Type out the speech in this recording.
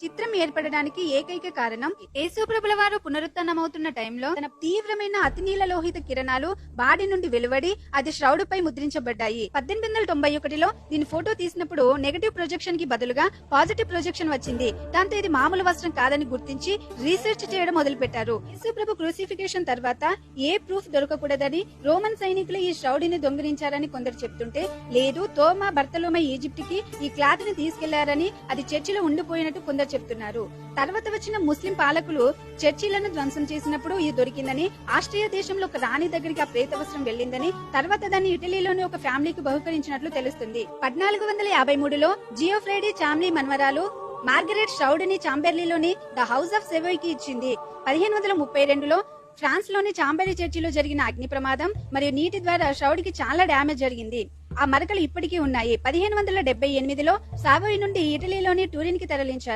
చిత్రం ఏర్పడడానికి ఏకైక కారణం యేసుప్రభుల వారు పునరుత్థానమవుతున్న టైంలో తన తీవ్రమైన అతినీల లోహిత కిరణాలు బాడీ నుండి వెలువడి అది శ్రౌడుపై ముద్రించబడ్డాయి. 1891లో దీని ఫోటో తీసినప్పుడు నెగటివ్ ప్రొజెక్షన్ కి బదులుగా పాజిటివ్ ప్రొజెక్షన్ వచ్చింది. దాంతో ఇది మామూలు వస్త్రం కాదని గుర్తించి రీసెర్చ్ చేయడం మొదలు పెట్టారు. యేసుప్రభు క్రూసిఫికేషన్ తర్వాత ఏ ప్రూఫ్ దొరకకూడదని రోమన్ సైనికులు ఈ శ్రౌడిని దొంగిలించారని కొందరు చెప్తుంటే, లేదు తోమా బర్తలోమై ఈజిప్ట్ కి ఈ క్లాత్ ని తీసుకెళ్లారని అది చర్చిలో ఉండిపోయినట్టు కొందరు చెప్తున్నారు. తర్వాత వచ్చిన ముస్లిం పాలకులు చర్చిలను ధ్వంసం చేసినప్పుడు ఇది దొరికిందని, ఆస్ట్రియా దేశంలో ఒక రాణి దగ్గరికి ఆ ప్రేత వస్త్రం వెళ్లిందని, తర్వాత దాన్ని ఇటలీలోని ఒక ఫ్యామిలీకి బహుకరించినట్లు తెలుస్తుంది. 1453లో జియోఫ్రేడీ చామ్లీ మన్వరాలు మార్గరెట్ శ్రౌడ్ ని చాంబెర్లీలోని ద హౌస్ ఆఫ్ సెవోయ్ కి ఇచ్చింది. 1532లో ఫ్రాన్స్ లోని చాంబెరీ చర్చిలో జరిగిన అగ్ని ప్రమాదం మరియు నీటి ద్వారా శ్రౌడ్ కి చాలా డ్యామేజ్ జరిగింది. ఆ మరకలు ఇప్పటికీ ఉన్నాయి. 1578లో సావోయ్ నుండి ఇటలీలోని టూరిన్ కి తరలించారు.